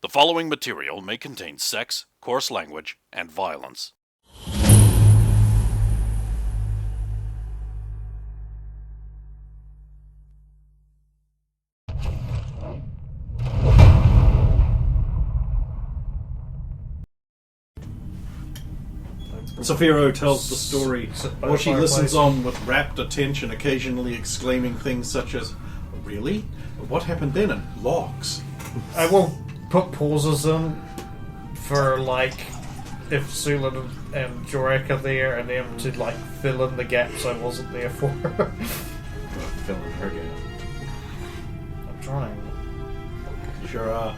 The following material may contain sex, coarse language, and violence. Saphiro tells the story while she listens on with rapt attention, occasionally exclaiming things such as, "Really? What happened then?" and "Logs." I will put pauses in for, like, if Sulan and Jor-Karroc are there and them to, like, fill in the gaps I wasn't there for. Fill in her gap. I'm trying. Sure are.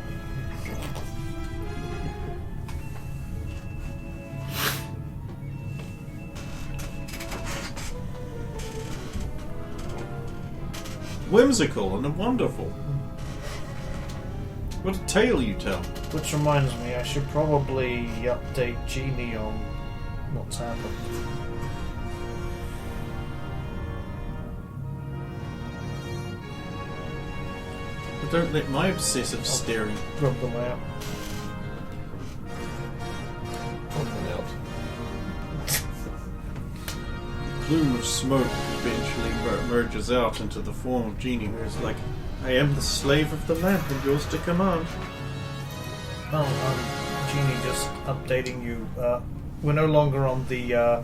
Whimsical and wonderful. What a tale you tell. Which reminds me, I should probably update Genie on what's happened. But don't let my obsessive staring Rub them out. plume of smoke eventually merges out into the form of Genie, who is like, "I am the slave of the lamp and yours to command." Oh, Genie, just updating you. We're no longer on the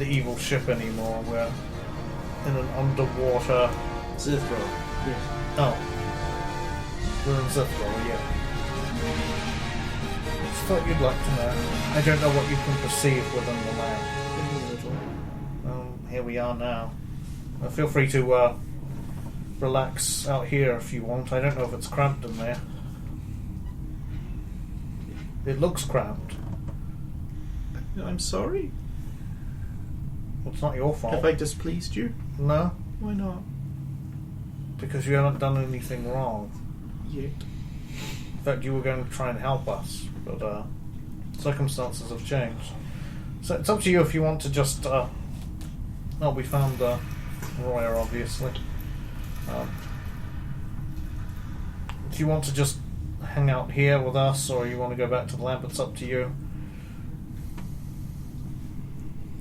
evil ship anymore. We're in an underwater... Xithraal. Yes. Oh. We're in Xithraal, yeah. Just thought you'd like to know. I don't know what you can perceive within the land. Here we are now. Feel free to relax out here if you want. I don't know if it's cramped in there. It looks cramped. I'm sorry. Well, it's not your fault. Have I displeased you? No, Why not? because you haven't done anything wrong. Yet. In fact, you were going to try and help us, but circumstances have changed. So it's up to you if you want to just... well, we found Royer, obviously. If you want to just hang out here with us, or you want to go back to the lamp, it's up to you.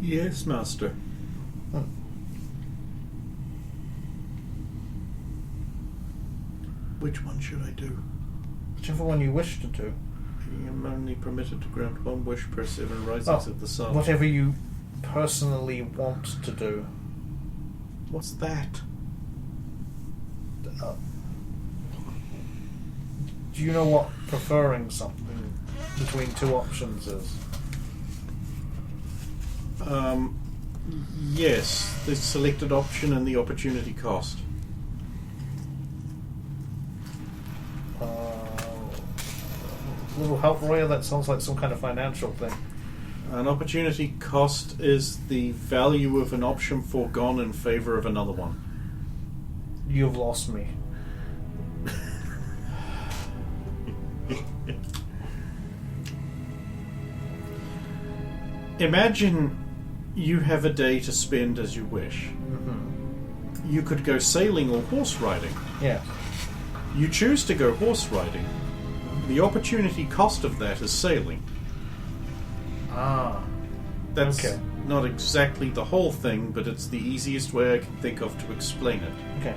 Yes, Master. Which one should I do? Whichever one you wish to do. I am only permitted to grant one wish per 7 risings of the sun. Whatever you personally want to do. What's that? Do you know what preferring something between two options is? Yes, the selected option and the opportunity cost. Little help, Royer? That sounds like some kind of financial thing. An opportunity cost is the value of an option foregone in favor of another one. You've lost me. Imagine you have a day to spend as you wish. Mm-hmm. You could go sailing or horse riding. Yeah. You choose to go horse riding. The opportunity cost of that is sailing. Ah. That's okay. Not exactly the whole thing, but it's the easiest way I can think of to explain it. Okay.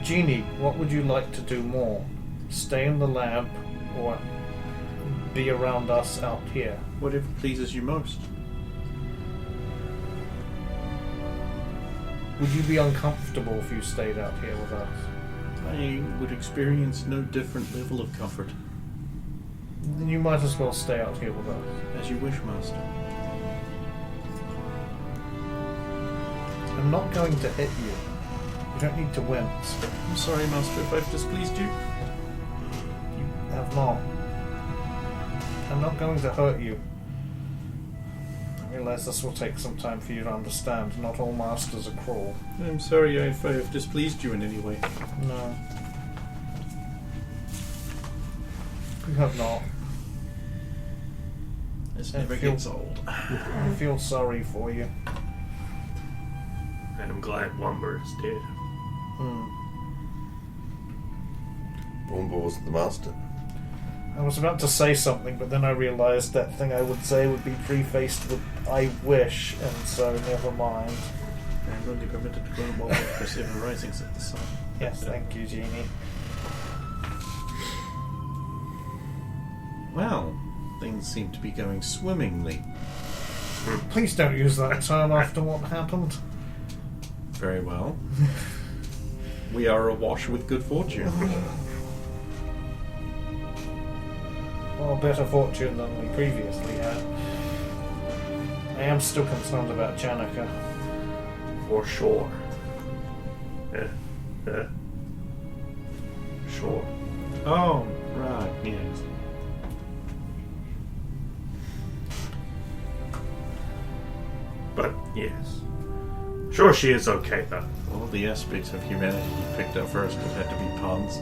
Genie, what would you like to do more? Stay in the lab or be around us out here? Whatever pleases you most. Would you be uncomfortable if you stayed out here with us? I would experience no different level of comfort. Then you might as well stay out here with us. As you wish, Master. I'm not going to hit you. You don't need to wince. I'm sorry, Master, if I've displeased you. You have not. I'm not going to hurt you. I realise this will take some time for you to understand. Not all masters are cruel. I'm sorry if I have displeased you in any way. No. You have not. This never gets old. I feel sorry for you. And I'm glad Wumber is dead. Hmm. Wumber wasn't the master. I was about to say something, but then I realised that thing I would say would be prefaced with "I wish," and so never mind. I'm only permitted to go while we press ever risings at the sun. Yes, thank you, Genie. Well, things seem to be going swimmingly. Please don't use that term after what happened. Very well. We are awash with good fortune. Well, better fortune than we previously had. I am still concerned about Janica. For sure. Sure. Oh, right, yes. But, yes. Sure, she is okay, though. All the aspects of humanity you picked up first would have to be puns.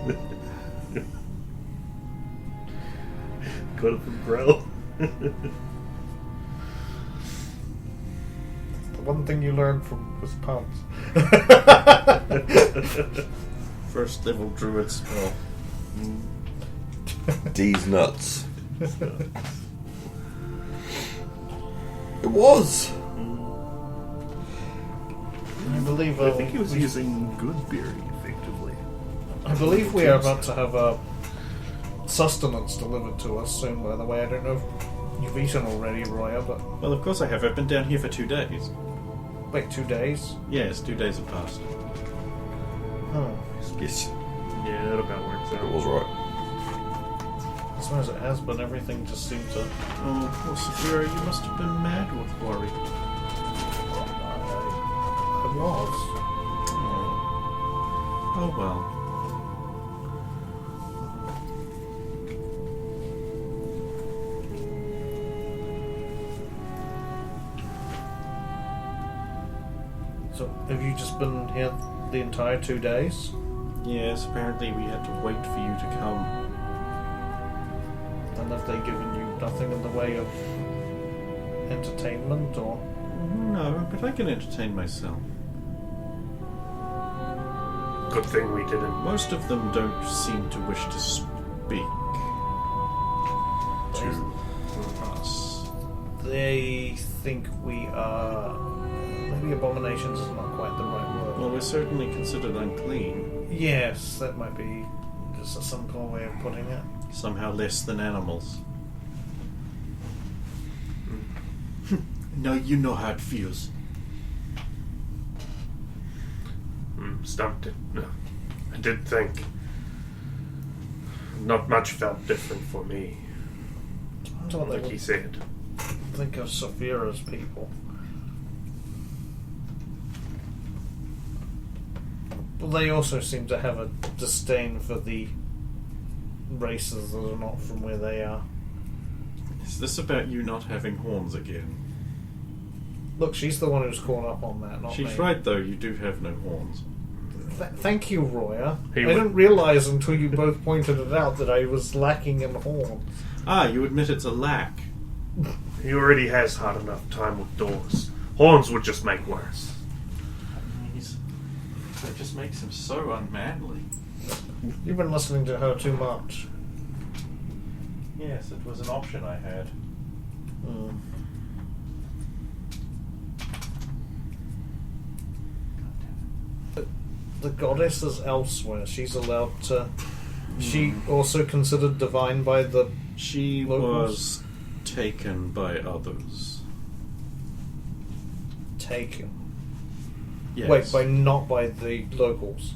Could have been Grell. The one thing you learned from was puns. First level druid spell. D's nuts. It was. I believe. I think he was using Goodberry effectively. I believe we are about to have sustenance delivered to us soon. By the way, I don't know if you've eaten already, Roya, but Well, of course I have. I've been down here for 2 days. wait, 2 days? Yes, 2 days have passed. Oh, Yes, Yeah, that about works it out. was right. as far as it has been, everything just seemed to. Oh, poor Saphira, you must have been mad with worry. I was. Oh well. So, have you just been here the entire 2 days? Yes, apparently we had to wait for you to come. And have they given you nothing in the way of entertainment, or? No, but I can entertain myself. Good thing we didn't. Most of them don't seem to wish to speak to us. They think we are. Maybe abominations is not quite the right word. Well, we're certainly considered unclean. Yes, that might be just a simple way of putting it. Somehow less than animals. Now you know how it feels. Stumped it. No. I did think. Not much felt different for me, Depends what they like he would said. think of Saphira's people. But they also seem to have a disdain for the races that are not from where they are. Is this about you not having horns again? Look, she's the one who's caught up on that, not me. She's right, though. You do have no horns. Thank you, Roya. He I would- didn't realise until you both pointed it out that I was lacking in horns. Ah, you admit it's a lack. He already has hard enough time with doors. Horns would just make worse. That just makes him so unmanly. You've been listening to her too much. Yes, it was an option I had. Hmm. The goddess is elsewhere. She's allowed to. She also considered divine by the. She Locals? was taken by others. Taken. Yes. Wait, not by the locals,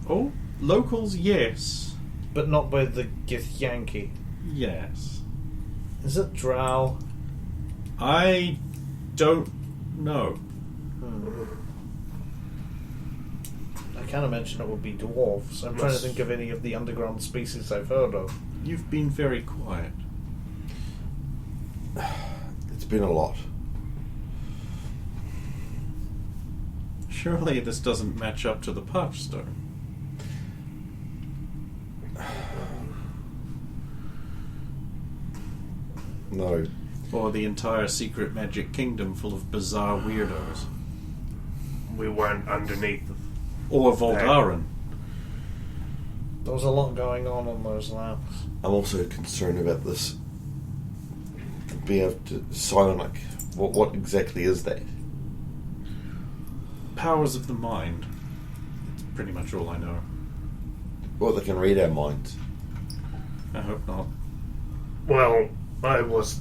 Oh, locals, yes. but not by the Githyanki. Yes. Is it Drow? I don't know. I can't imagine it would be dwarves. I'm trying to think of any of the underground species I've heard of. You've been very quiet. It's been a lot. Surely this doesn't match up to the Parchstone. No. Or the entire secret magic kingdom full of bizarre weirdos. We weren't underneath. Or Voldaren. There was a lot going on those labs. I'm also concerned about this. Being able to psionic. What exactly is that? Powers of the mind. It's pretty much all I know. Well, they can read our minds. I hope not. Well, I was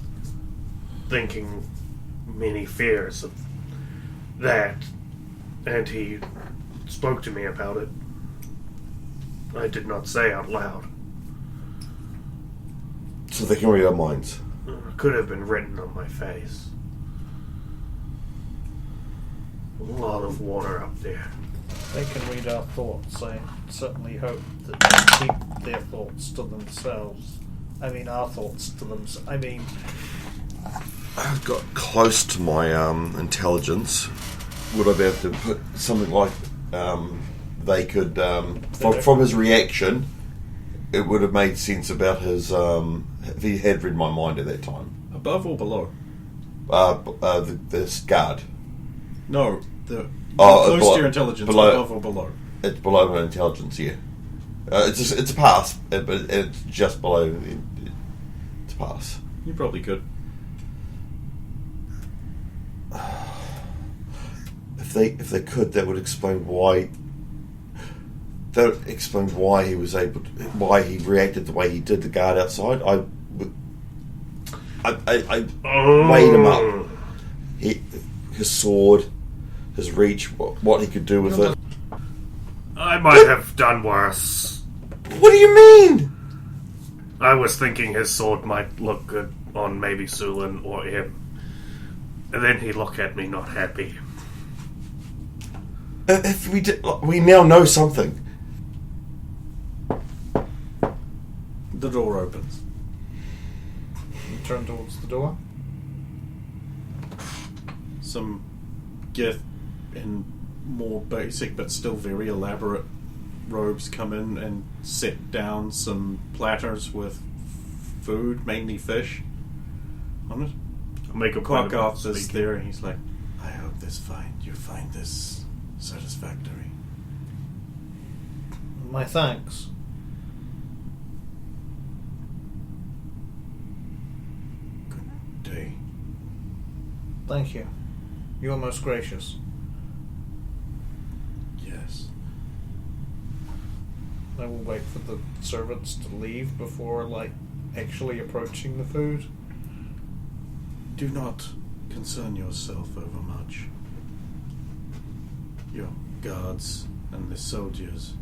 thinking many fears of that, and he spoke to me about it. I did not say out loud. So they can read our minds. It could have been written on my face. A lot of water up there. They can read our thoughts. I certainly hope that they keep their thoughts to themselves. I mean, our thoughts to themselves. I mean... I've got close to my intelligence. Would I be able to put something like they could from his reaction, it would have made sense about his if he had read my mind at that time. Above or below? This guard. No, close to your intelligence, below, above or below? It's below my intelligence, yeah. It's a pass, but it's just below. It's a pass. You probably could. If they could, that would explain why. That would explain why he was able to, why he reacted the way he did. The guard outside, I weighed him up. His sword, his reach, what he could do with it. I might have done worse. What do you mean? I was thinking his sword might look good on maybe Sulin or him. And then he looked at me not happy. If we did, we now know something. The door opens. You turn towards the door. Some Gith in more basic but still very elaborate robes come in and set down some platters with food, mainly fish, on it. I'll make a point of Quackoff is speaking. there and he's like, I hope you find this satisfactory. My thanks. Good day. Thank you. You are most gracious. Yes. I will wait for the servants to leave before, actually approaching the food. Do not concern yourself over much. Your guards and the soldiers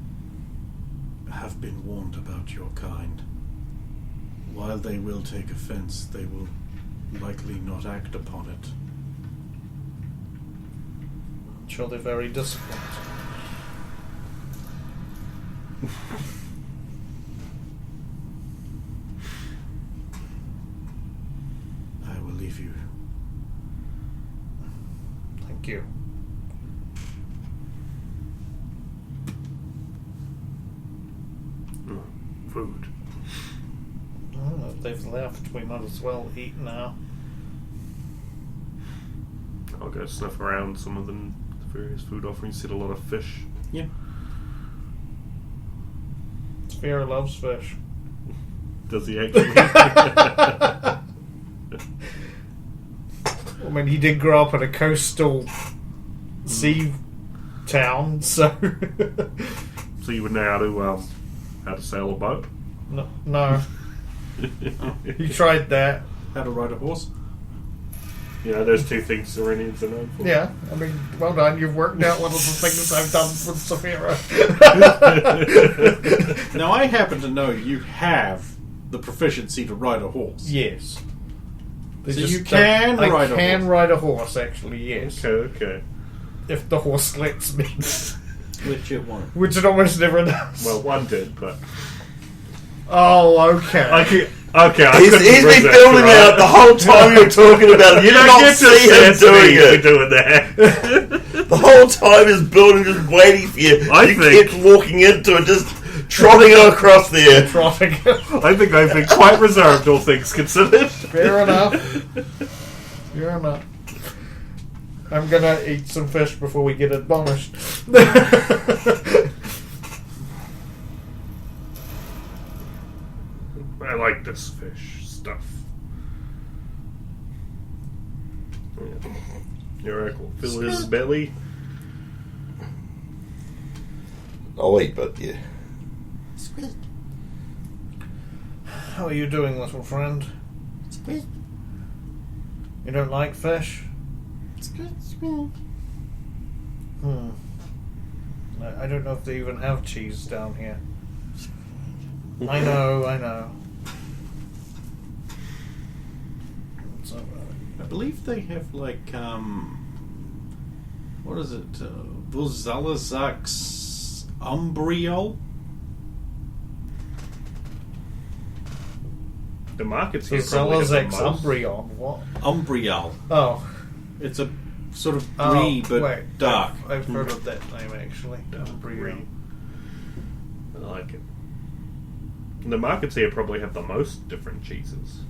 have been warned about your kind. While they will take offense, they will likely not act upon it. I'm sure they're very disciplined. I will leave you. Thank you. Food. Well, if they've left, we might as well eat now. I'll go sniff around some of the various food offerings. See a lot of fish. Yeah. Sphere loves fish. Does he actually? I mean, he did grow up in a coastal sea town, so... So you would know how to sail a boat? No. You tried that. How to ride a horse? Yeah, those two things Serenians are known for. Yeah, I mean, well done. You've worked out one of the things I've done with Saphira. Now, I happen to know you have the proficiency to ride a horse. Yes. So you can ride a horse? I can ride a horse, actually, yes. Okay. If the horse lets me. Which it won't. Which it almost never does. Well, one did, but... Oh, okay. He's been building it up the whole time you're talking about it. You don't see him doing it. Doing that. The whole time he's building, just waiting for you. You kept walking into it, just trotting it across there. I think I've been quite reserved, all things considered. Fair enough. I'm gonna eat some fish before we get admonished. I like this fish stuff. Yor-Karroc will fill his belly. I'll eat, but yeah. Squeak. How are you doing, little friend? Squeak. You don't like fish? Squeak. Squeak. I don't know if they even have cheese down here. I know. So, I believe they have like what is it? Vuzalazax Umbriol? The markets here probably have the Zalazex most. Umbrion, what? Umbriol. Oh. It's a sort of brie, but wait, dark. I've heard of that name actually. Brie. Umbrion. I like it. The markets here probably have the most different cheeses.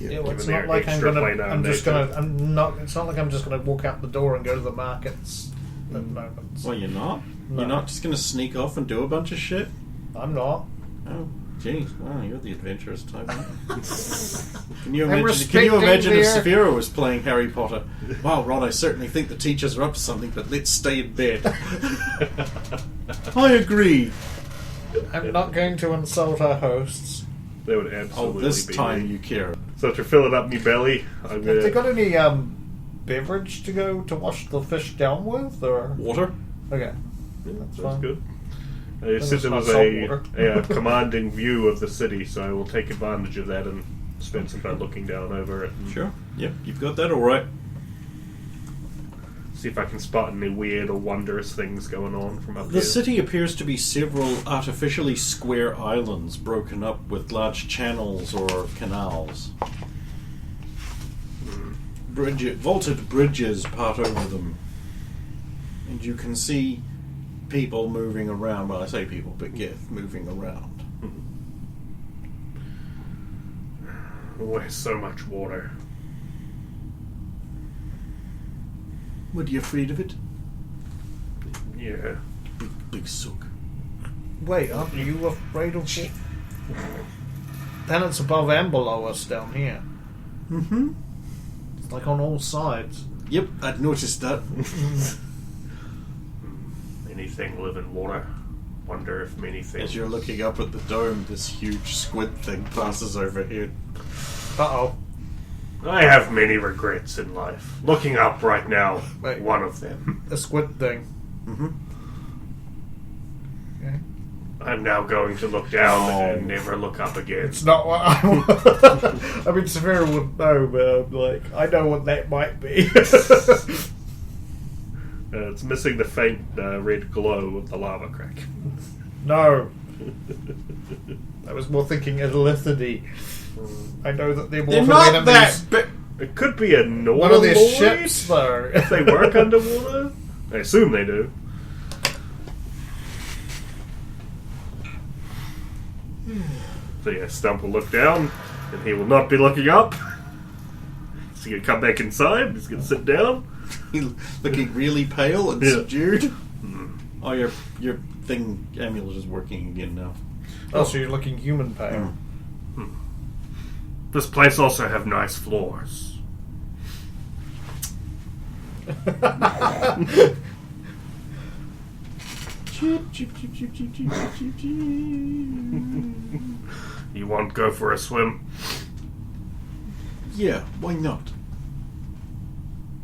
Yeah, well, it's Given not their like I'm extra gonna. plain I'm just nature. gonna. I'm not. It's not like I'm just gonna walk out the door and go to the markets at the moment. Well, you're not? No. You're not just going to sneak off and do a bunch of shit? I'm not. Oh, jeez. Wow, you're the adventurous type. Aren't you? Can you I'm imagine restricting if their- Saphira was playing Harry Potter? Wow, Ron, I certainly think the teachers are up to something, but let's stay in bed. I agree. I'm not going to insult our hosts. They would Oh, absolutely this be time me. you care. So to fill it up my belly, I'm Have they got gonna... any beverage to go to wash the fish down with, or Water? okay? Yeah, That's that's fine. good. Then It it's said there not was salt a water. commanding view of the city, so I will take advantage of that and spend some time looking down over it. And Sure. Yep, you've got that all right. see if I can spot any weird or wondrous things going on from up The here. city appears to be several artificially square islands broken up with large channels or canals. Vaulted bridges part over them. And you can see people moving around. Well, I say people, but Gith moving around. Where's so much water? What, are you afraid of it? Yeah. Big sook. Wait, aren't you afraid of it? Then it's above and below us down here. Mm-hmm. It's like on all sides. Yep, I'd noticed that. Anything live in water? Wonder if many things... As you're looking up at the dome, this huge squid thing passes overhead. Uh-oh. I have many regrets in life. Looking up right now, Wait. one of them. A squid thing. Mm-hmm. Okay. I'm now going to look down Oh. and never look up again. It's not what I want. I mean, Saphira would know, but I'm like, I know what that might be. It's missing the faint red glow of the lava crack. No. I was more thinking Elithidee. I know that they're more They're for not enemies. that big. It could be a Norloid. One of their ships, though. If they work underwater? I assume they do. So yeah, Stump will look down, and he will not be looking up. So you come back inside, he's going to sit down. Looking really pale and Yeah. subdued. Oh, your thing amulet is working again now. Oh, so you're looking human pale. This place also have nice floors. Cheep, cheep, cheep, cheep, cheep, cheep, cheep, cheep, cheep. You won't go for a swim? Yeah, why not?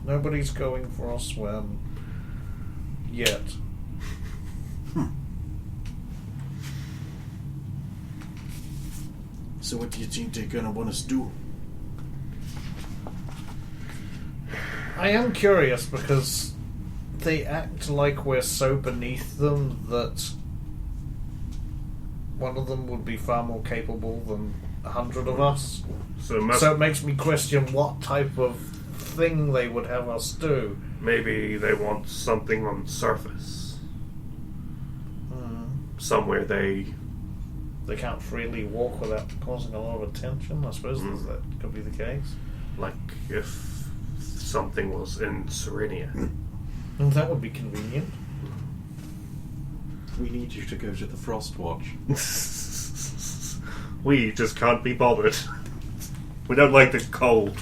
Nobody's going for a swim. Yet. So what do you think they're gonna want us to do? I am curious because they act like we're so beneath them that one of them would be far more capable than 100 of us. So So it makes me question what type of thing they would have us do. maybe they want something on the surface. Somewhere they... They can't freely walk without causing a lot of attention. I suppose that could be the case. Like if something was in Serenia. And that would be convenient. We need you to go to the Frost Watch. We just can't be bothered. We don't like the cold.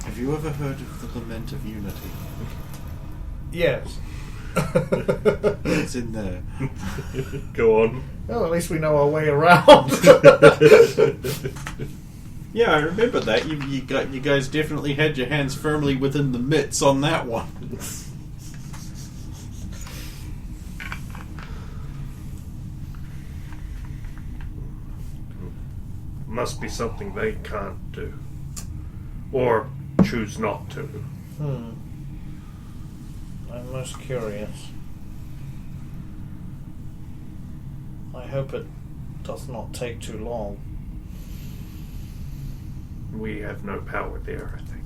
Have you ever heard of the Lament of Unity? Yes. It's in there. Go on. Well, at least we know our way around. Yeah, I remember that. You guys definitely had your hands firmly within the mitts on that one. Must be something they can't do. Or choose not to. I'm most curious. I hope it does not take too long. We have no power there, I think.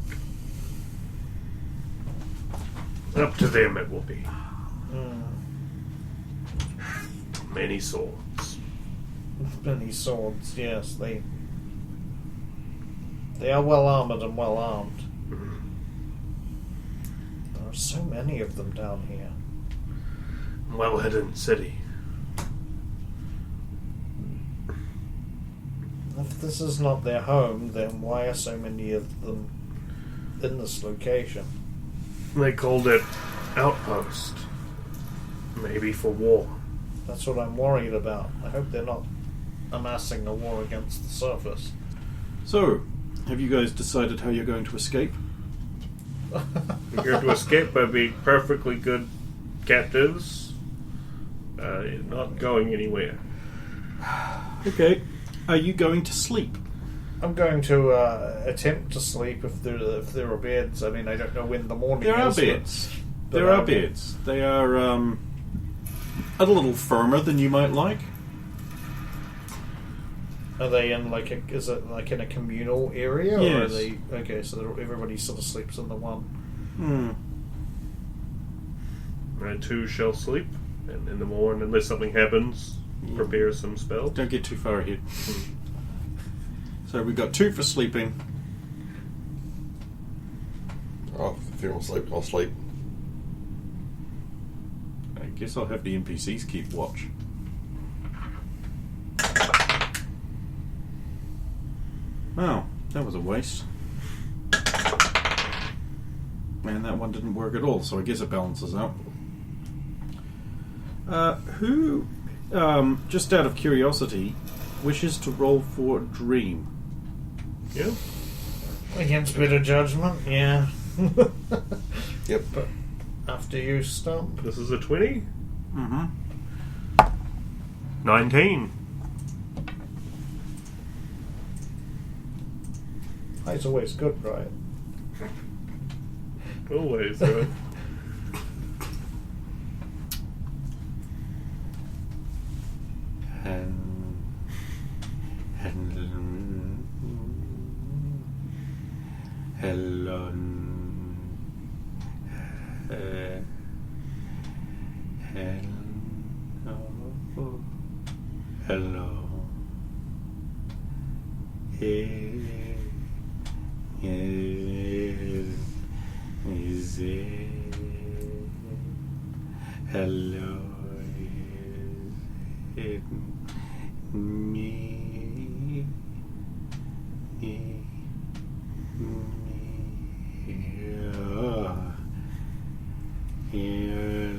Up to them it will be. Many swords. Many swords, yes. They are well armored and well armed. There are so many of them down here. Well hidden city. If this is not their home, then why are so many of them in this location? They called it outpost. Maybe for war. That's what I'm worried about. I hope they're not amassing a war against the surface. So, have you guys decided how you're going to escape? We're here to escape by being perfectly good captives. Not going anywhere. Okay. Are you going to sleep? I'm going to attempt to sleep if there are beds. I mean, I don't know when the morning There are is. beds. but There are beds. They are a little firmer than you might like. Are they in is it like in a communal area? Or are Yes. they, okay, so everybody sort of sleeps in the one. I too shall sleep, and in the morning, unless something happens, prepare some spells. Don't get too far ahead. So we've got 2 for sleeping. Oh, if you want to sleep, I'll sleep. I guess I'll have the NPCs keep watch. Oh, that was a waste. Man, that one didn't work at all, so I guess it balances out. Who, just out of curiosity, wishes to roll for Dream? Yeah. Against better judgment, yeah. Yep. But after you stump. This is a 20. Mm-hmm. 19. High's always good, right? Always, right? Hello. Is it? Hello. Is it me? You're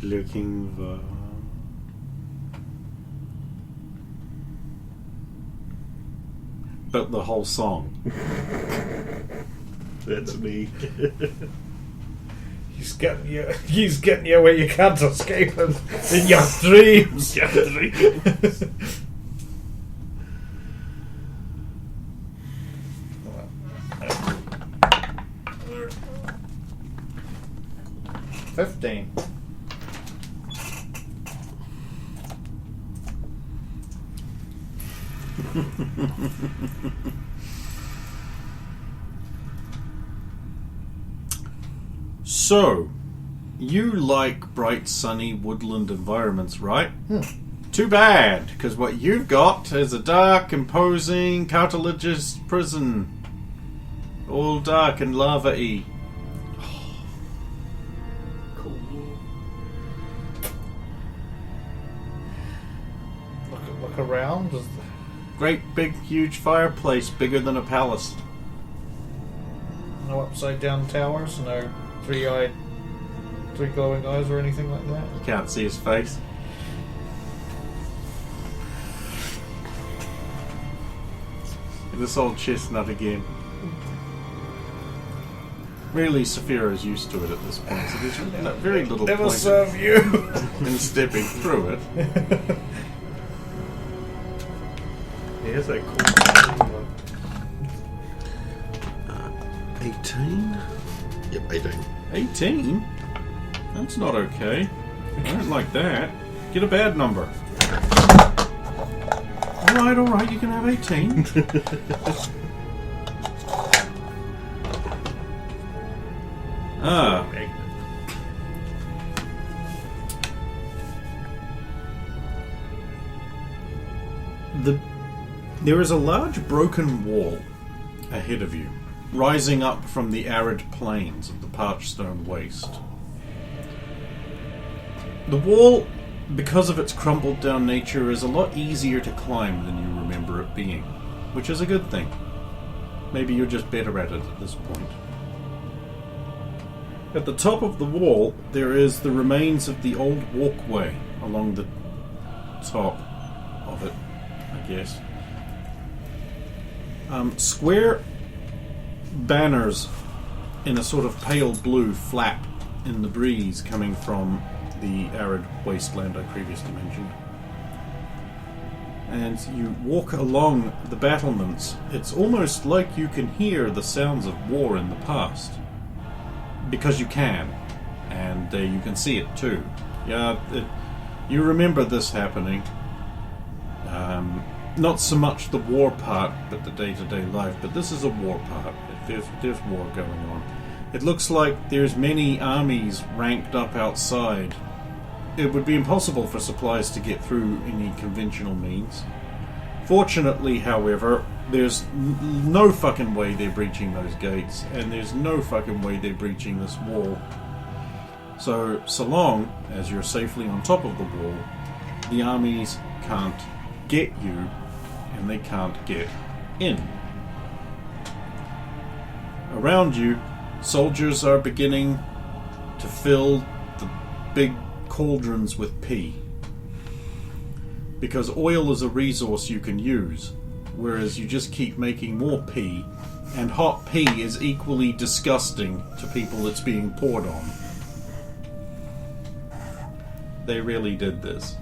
looking for. But the whole song. That's me. He's getting you where you can't escape him in your dreams. Your dreams. 15. So, you like bright, sunny woodland environments, right? Too bad, because what you've got is a dark, imposing, cartilaginous prison. All dark and lava-y. look around. Great big huge fireplace, bigger than a palace. No upside down towers, no three glowing eyes or anything like that. You can't see his face. This old chestnut again. Really, Saphiro's used to it at this point, so there's very little Never point serve you. in stepping through it. Here's a cool 18? Yep, 18. 18? That's not okay. I don't like that. Get a bad number. Alright, you can have 18. There is a large broken wall ahead of you, rising up from the arid plains of the parched stone waste. The wall, because of its crumbled down nature, is a lot easier to climb than you remember it being, which is a good thing. Maybe you're just better at it at this point. At the top of the wall, there is the remains of the old walkway along the top of it, I guess. Square banners in a sort of pale blue flap in the breeze coming from the arid wasteland I previously mentioned. And you walk along the battlements. It's almost like you can hear the sounds of war in the past. Because you can. And you can see it too. Yeah, you remember this happening. Not so much the war part, but the day-to-day life. But this is a war part. There's war going on. It looks like there's many armies ranked up outside. It would be impossible for supplies to get through any conventional means. Fortunately, however, there's no fucking way they're breaching those gates, and there's no fucking way they're breaching this wall. So long as you're safely on top of the wall, the armies can't get you, and they can't get in. Around you, soldiers are beginning to fill the big cauldrons with pee. Because oil is a resource you can use, whereas you just keep making more pee, and hot pee is equally disgusting to people it's being poured on. They really did this.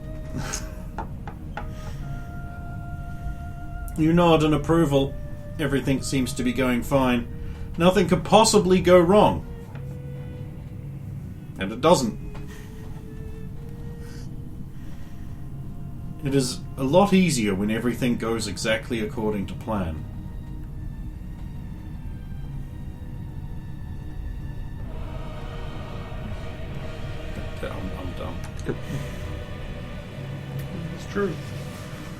You nod in approval. Everything seems to be going fine. Nothing could possibly go wrong. And it doesn't. It is a lot easier when everything goes exactly according to plan. I'm done. It's true.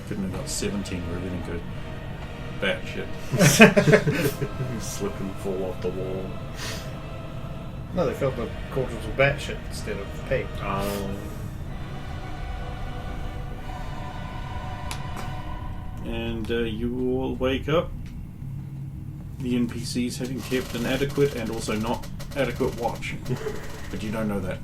Couldn't have got 17 where everything goes batshit. You slip and fall off the wall. No, they filled the cauldrons with batshit instead of pee. And you all wake up. The NPCs having kept an adequate and also not adequate watch. But you don't know that.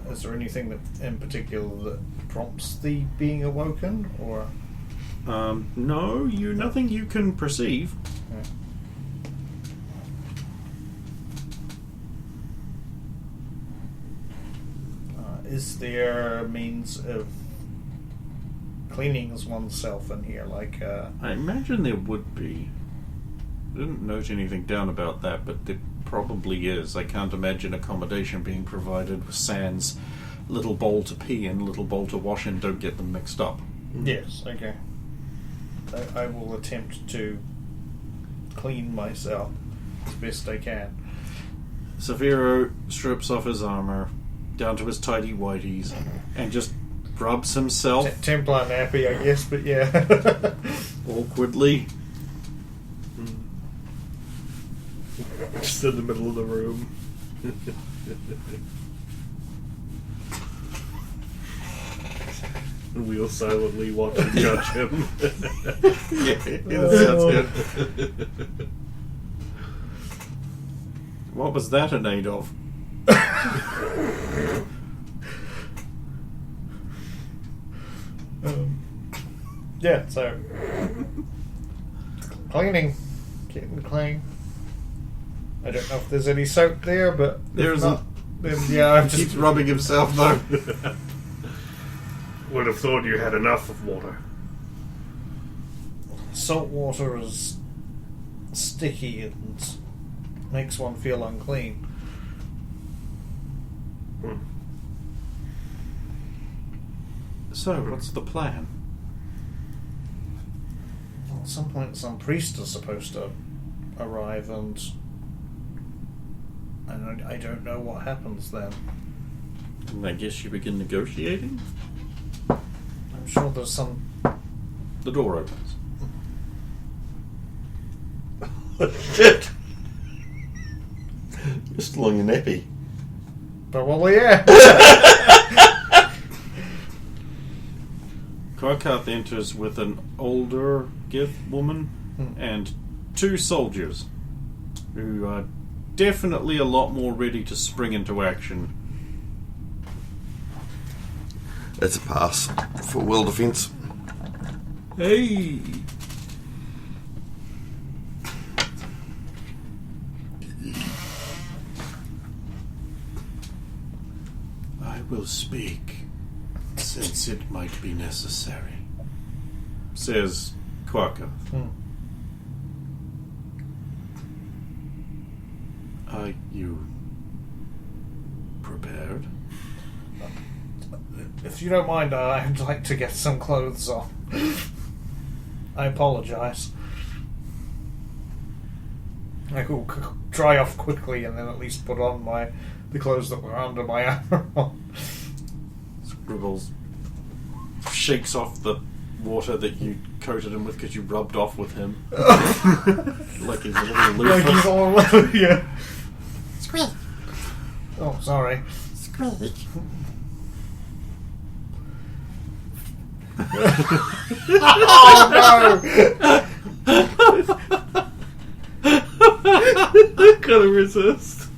Is there anything that, in particular, that prompts the being awoken, or? No, nothing you can perceive. Is there a means of cleaning oneself in here, like? I imagine there would be. I didn't note anything down about that, but there probably is. I can't imagine accommodation being provided with sans little bowl to pee in, little bowl to wash in. Don't get them mixed up. Yes, okay. I will attempt to clean myself as best I can. Saphiro strips off his armor down to his tidy whities and just rubs himself Templar nappy, I guess, but yeah. awkwardly. Just in the middle of the room. We'll silently watch and judge him. Yeah, sounds good. What was that in aid of? Yeah, so cleaning, keeping clean. I don't know if there's any soap there, but There if isn't. not, then yeah, I've Keeps just rubbing himself though. Would have thought you had enough of water. salt water is sticky and makes one feel unclean. So, what's the plan? Well, at some point, some priest is supposed to arrive, and I don't know what happens then. And I guess you begin negotiating? I'm sure there's some. The door opens. Shit! You're still on your nappy. Probably, yeah. Karkath enters with an older Gith woman and two soldiers who are definitely a lot more ready to spring into action. That's a pass for well defense. Hey! I will speak, since it might be necessary, says Karkath. Are you prepared? If you don't mind, I'd like to get some clothes on. I apologise. I will dry off quickly and then at least put on the clothes that were under my armor. Scribbles shakes off the water that you coated him with because you rubbed off with him. Like he's a little loofah. Like he's all yeah. Squeak. Oh, sorry. Squeak. Oh no! I couldn't resist.